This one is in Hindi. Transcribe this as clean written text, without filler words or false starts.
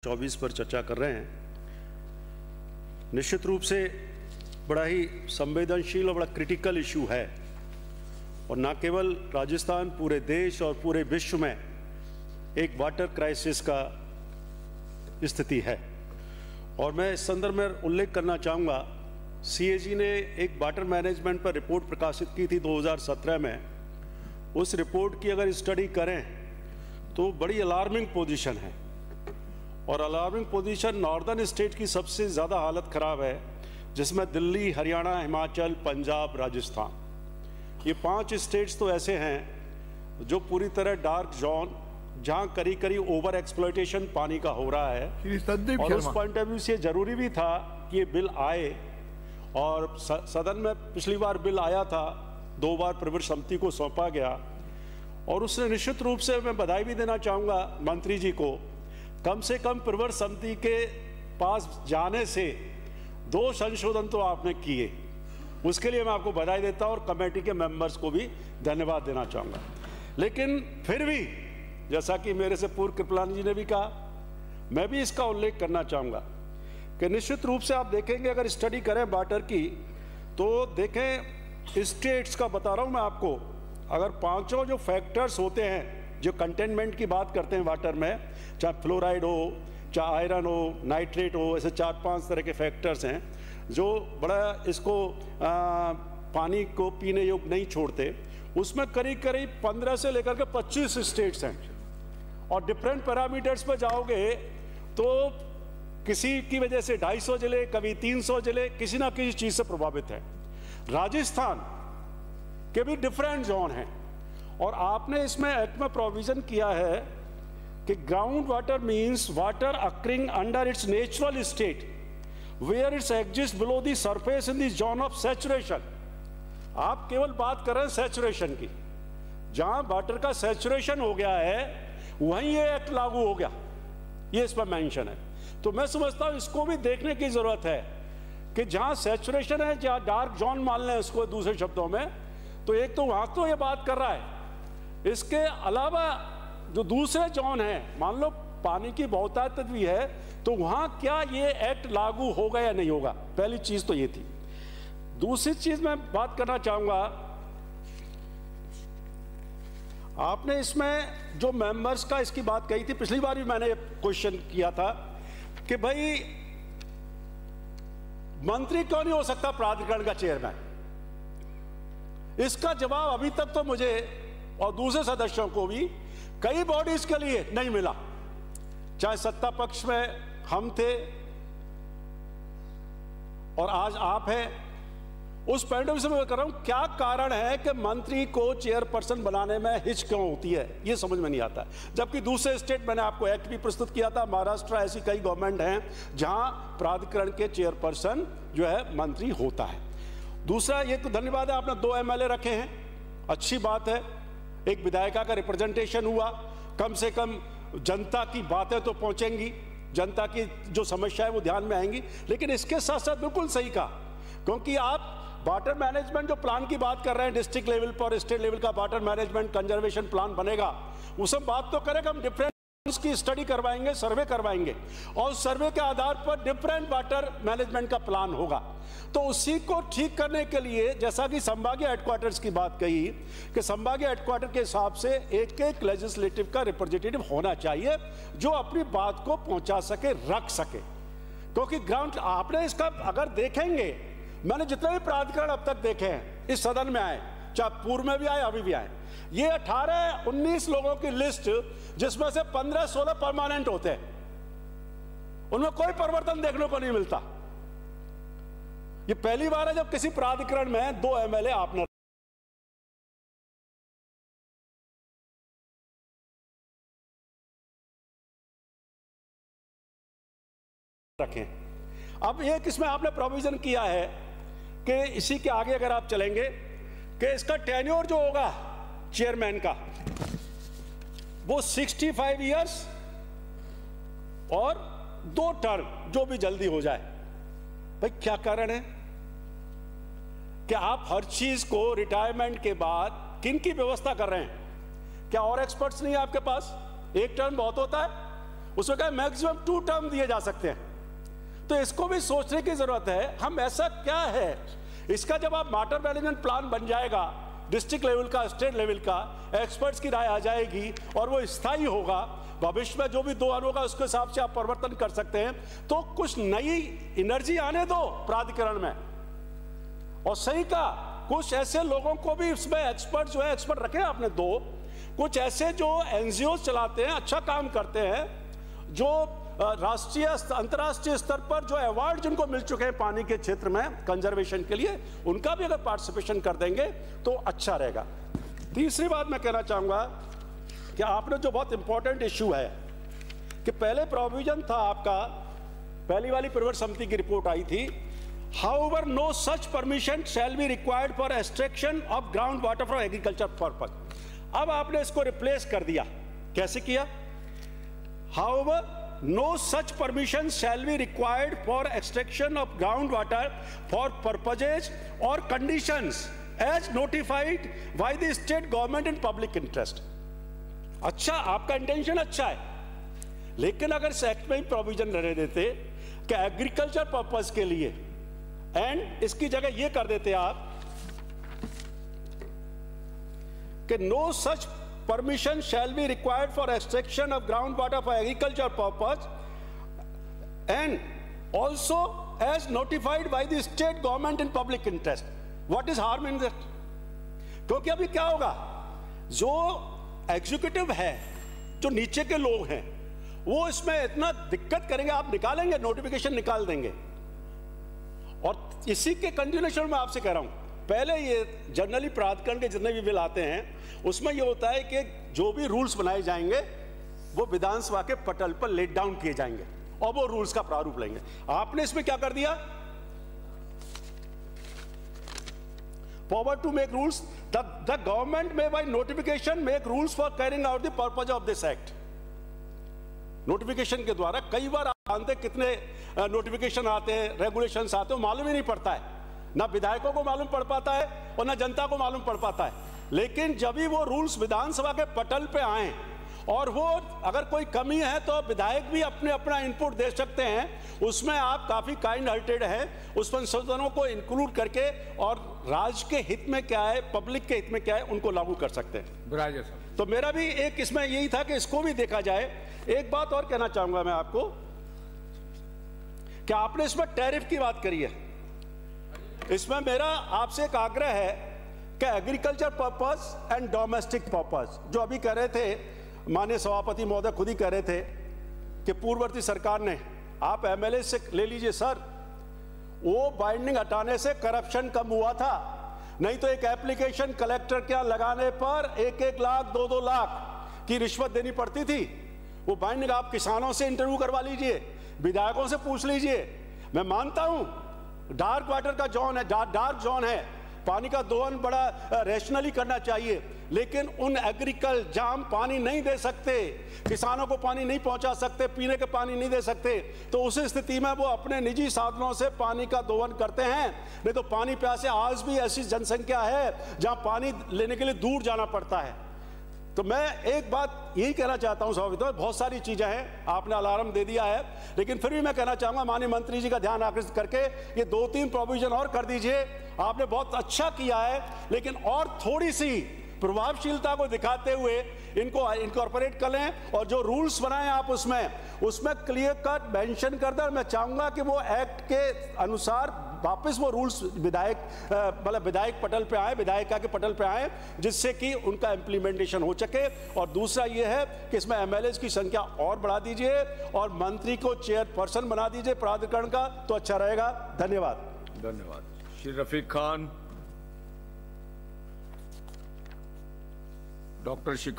24 पर चर्चा कर रहे हैं। निश्चित रूप से बड़ा ही संवेदनशील और बड़ा क्रिटिकल इशू है और न केवल राजस्थान, पूरे देश और पूरे विश्व में एक वाटर क्राइसिस का स्थिति है। और मैं इस संदर्भ में उल्लेख करना चाहूँगा, CAG ने एक वाटर मैनेजमेंट पर रिपोर्ट प्रकाशित की थी 2017 में। उस रिपोर्ट की अगर स्टडी करें तो बड़ी अलार्मिंग पोजीशन है और अलार्मिंग पोजीशन नॉर्दर्न स्टेट की सबसे ज़्यादा हालत ख़राब है, जिसमें दिल्ली, हरियाणा, हिमाचल, पंजाब, राजस्थान, ये 5 स्टेट्स तो ऐसे हैं जो पूरी तरह डार्क जोन, जहाँ करीब करीब ओवर एक्सप्लॉयटेशन पानी का हो रहा है। और उस पॉइंट ऑफ व्यू से जरूरी भी था कि ये बिल आए और सदन में पिछली बार बिल आया था, 2 बार प्रवर समिति को सौंपा गया और उसने निश्चित रूप से मैं बधाई भी देना चाहूँगा मंत्री जी को, कम से कम प्रवर समिति के पास जाने से 2 संशोधन तो आपने किए, उसके लिए मैं आपको बधाई देता हूं और कमेटी के मेंबर्स को भी धन्यवाद देना चाहूँगा। लेकिन फिर भी जैसा कि मेरे से पूर्व कृपलानी जी ने भी कहा, मैं भी इसका उल्लेख करना चाहूँगा कि निश्चित रूप से आप देखेंगे, अगर स्टडी करें वाटर की तो देखें स्टेट्स का बता रहा हूँ मैं आपको, अगर 5 जो फैक्टर्स होते हैं जो कंटेनमेंट की बात करते हैं वाटर में, चाहे फ्लोराइड हो, चाहे आयरन हो, नाइट्रेट हो, ऐसे 4-5 तरह के फैक्टर्स हैं जो बड़ा इसको पानी को पीने योग्य नहीं छोड़ते। उसमें करीब करीब 15 से लेकर के 25 स्टेट्स हैं और डिफरेंट पैरामीटर्स पर जाओगे तो किसी की वजह से 250 जिले, कभी 300 जिले किसी ना किसी चीज़ से प्रभावित है। राजस्थान के भी डिफरेंट जोन हैं और आपने इसमें एक्ट में प्रोविजन किया है कि ground water means water occurring under its natural state where it's exist below the surface in the zone of saturation. आप केवल बात कर रहे हैं सैचुरेशन की, जहां वाटर का सैचुरेशन हो गया है वहीं ये एक्ट लागू हो गया, ये इस पर मेंशन है। तो मैं समझता हूं इसको भी देखने की जरूरत है कि जहां सैचुरेशन है, जहां डार्क जोन मान लें इसको दूसरे शब्दों में, तो एक तो वहां तो ये बात कर रहा है। इसके अलावा जो दूसरे जोन है, मान लो पानी की बहुतायत भी है, तो वहां क्या ये एक्ट लागू होगा या नहीं होगा, पहली चीज तो ये थी। दूसरी चीज मैं बात करना चाहूंगा, आपने इसमें जो मेंबर्स का इसकी बात कही थी, पिछली बार भी मैंने क्वेश्चन किया था कि भाई मंत्री क्यों नहीं हो सकता प्राधिकरण का चेयरमैन। इसका जवाब अभी तक तो मुझे और दूसरे सदस्यों को भी कई बॉडीज के लिए नहीं मिला। चाहे सत्ता पक्ष में हम थे और आज आप हैं, उस पॉइंट ऑफ व्यू से मैं कर रहा हूं क्या कारण है कि मंत्री को चेयरपर्सन बनाने में हिच क्यों होती है, ये समझ में नहीं आता। जबकि दूसरे स्टेट, मैंने आपको एक्ट भी प्रस्तुत किया था, महाराष्ट्र, ऐसी कई गवर्नमेंट हैं जहां प्राधिकरण के चेयरपर्सन जो है मंत्री होता है। दूसरा, ये तो धन्यवाद है, आपने 2 MLA रखे हैं, अच्छी बात है, एक विधायिका का रिप्रेजेंटेशन हुआ, कम से कम जनता की बातें तो पहुंचेंगी, जनता की जो समस्या है वो ध्यान में आएंगी। लेकिन इसके साथ साथ बिल्कुल सही कहा, क्योंकि आप वाटर मैनेजमेंट जो प्लान की बात कर रहे हैं, डिस्ट्रिक्ट लेवल पर, स्टेट लेवल का वाटर मैनेजमेंट कंजर्वेशन प्लान बनेगा, उसमें बात तो करेगा, हम डिफरेंट की स्टडी करवाएंगे, सर्वे करवाएंगे और सर्वे के आधार पर डिफरेंट वाटर मैनेजमेंट का प्लान होगा। तो उसी को ठीक करने के लिए, जैसा कि संभागीय हेडक्वार्टर्स की बात कही कि संभागीय हेडक्वार्टर के हिसाब से एक लेजिस्लेटिव का रिप्रेजेंटेटिव होना चाहिए जो अपनी बात को पहुंचा सके, रख सके। क्योंकि ग्राउंड आपने इसका अगर देखेंगे, मैंने जितने भी प्राधिकरण अब तक देखे हैं इस सदन में आए, चाहे पूर्व में भी आए अभी भी आए, ये 18-19 लोगों की लिस्ट, जिसमें से 15-16 परमानेंट होते हैं, उनमें कोई परिवर्तन देखने को नहीं मिलता। ये पहली बार है जब किसी प्राधिकरण में 2 MLA आपने रखे। अब एक इसमें आपने प्रोविजन किया है कि इसी के आगे अगर आप चलेंगे कि इसका टेन्योर जो होगा चेयरमैन का वो 65 इयर्स और 2 टर्म जो भी जल्दी हो जाए। भाई क्या कारण है कि आप हर चीज को रिटायरमेंट के बाद किन की व्यवस्था कर रहे हैं? क्या और एक्सपर्ट्स नहीं है आपके पास? एक टर्म बहुत होता है, उसमें क्या मैक्सिमम 2 टर्म दिए जा सकते हैं। तो इसको भी सोचने की जरूरत है, हम ऐसा क्या है इसका। जब आप वाटर मैनेजमेंट प्लान बन जाएगा डिस्ट्रिक्ट लेवल का, स्टेट लेवल का, एक्सपर्ट्स की राय आ जाएगी और वो स्थायी होगा, भविष्य में जो भी दोहन होगा उसके हिसाब से आप परिवर्तन कर सकते हैं। तो कुछ नई एनर्जी आने दो प्राधिकरण में, और सही का कुछ ऐसे लोगों को भी इसमें एक्सपर्ट जो है एक्सपर्ट रखे आपने दो, कुछ ऐसे जो एनजीओ चलाते हैं, अच्छा काम करते हैं, जो राष्ट्रीय अंतर्राष्ट्रीय स्तर पर जो अवार्ड जिनको मिल चुके हैं पानी के क्षेत्र में कंजर्वेशन के लिए, उनका भी अगर पार्टिसिपेशन कर देंगे तो अच्छा रहेगा। तीसरी बात मैं कहना चाहूंगा कि आपने जो बहुत इंपॉर्टेंट इश्यू है कि पहले प्रोविजन था आपका, पहली वाली परिवहन समिति की रिपोर्ट आई थी, however no such permission shall be required for extraction of ground water for agriculture purpose. अब आपने इसको रिप्लेस कर दिया। कैसे किया? However no such permission shall be required for extraction of groundwater for purposes or conditions as notified by the state government in public interest। अच्छा, आपका इंटेंशन अच्छा है, लेकिन अगर इस एक्ट में ही प्रोविजन रहने देते कि एग्रीकल्चर पर्पस के लिए, एंड इसकी जगह ये कर देते आप कि no such permission shall be required for extraction of groundwater for agriculture purpose and also as notified by the state government in public interest। What is harm in that? क्योंकि अभी क्या होगा, जो एग्जीक्यूटिव है, जो नीचे के लोग हैं, वो इसमें इतना दिक्कत करेंगे, आप निकालेंगे, नोटिफिकेशन निकाल देंगे। और इसी के कंटिन्यूएशन में आपसे कह रहा हूं, पहले ये जनरली प्राधिकरण के जितने भी बिल आते हैं उसमें ये होता है कि जो भी रूल्स बनाए जाएंगे वो विधानसभा के पटल पर लेट डाउन किए जाएंगे और वो रूल्स का प्रारूप लेंगे। आपने इसमें क्या कर दिया? Power to make rules, the government may by notification make rules for carrying out the purpose of this act. Notification के द्वारा कई बार आप जानते कितने नोटिफिकेशन आते हैं, रेगुलेशंस आते हैं, मालूम ही नहीं पड़ता है, ना विधायकों को मालूम पड़ पाता है और ना जनता को मालूम पड़ पाता है। लेकिन जब भी वो रूल्स विधानसभा के पटल पे आए और वो अगर कोई कमी है तो विधायक भी अपना इनपुट दे सकते हैं, उसमें आप काफी काइंड हार्टेड हैं, उस संशोधनों को इंक्लूड करके और राज्य के हित में क्या है, पब्लिक के हित में क्या है, उनको लागू कर सकते हैं। तो मेरा भी एक इसमें यही था कि इसको भी देखा जाए। एक बात और कहना चाहूंगा मैं आपको कि आपने इसमें टैरिफ की बात करी है, इसमें मेरा आपसे एक आग्रह है कि agriculture purpose and domestic purpose, जो अभी कह रहे थे माननीय सभापति महोदय खुद ही कह रहे थे कि पूर्ववर्ती सरकार ने, आप एमएलए से ले लीजिए सर, वो बाइंडिंग हटाने से करप्शन कम हुआ था, नहीं तो एक एप्लीकेशन कलेक्टर के यहाँ लगाने पर 1-1 लाख 2-2 लाख की रिश्वत देनी पड़ती थी। वो बाइंडिंग आप किसानों से इंटरव्यू करवा लीजिए, विधायकों से पूछ लीजिए। मैं मानता हूं डार्क वाटर का जोन है, डार्क जोन है, पानी का दोहन बड़ा रैशनली करना चाहिए, लेकिन उन एग्रीकल्चर जाम पानी नहीं दे सकते, किसानों को पानी नहीं पहुंचा सकते, पीने के पानी नहीं दे सकते, तो उस स्थिति में वो अपने निजी साधनों से पानी का दोहन करते हैं। नहीं तो पानी प्यासे आज भी ऐसी जनसंख्या है जहां पानी लेने के लिए दूर जाना पड़ता है। तो मैं एक बात यही कहना चाहता हूं सभापति, बहुत सारी चीजें हैं, आपने अलार्म दे दिया है, लेकिन फिर भी मैं कहना चाहूंगा माननीय मंत्री जी का ध्यान आकर्षित करके ये 2-3 प्रोविजन और कर दीजिए। आपने बहुत अच्छा किया है, लेकिन और थोड़ी सी प्रभावशीलता को दिखाते हुए इनको इनकॉर्पोरेट कर लें, और जो रूल्स बनाए आप उसमें क्लियर कट मेंशन कर दें। मैं चाहूंगा कि वो एक्ट के अनुसार वापस वो रूल्स विधायक पटल पे आए, विधायिका के पटल पे आए, जिससे कि उनका इम्प्लीमेंटेशन हो सके। और दूसरा ये है कि इसमें एमएलए की संख्या और बढ़ा दीजिए और मंत्री को चेयरपर्सन बना दीजिए प्राधिकरण का, तो अच्छा रहेगा। धन्यवाद। धन्यवाद। श्री रफीक खान, डॉक्टर शिखा।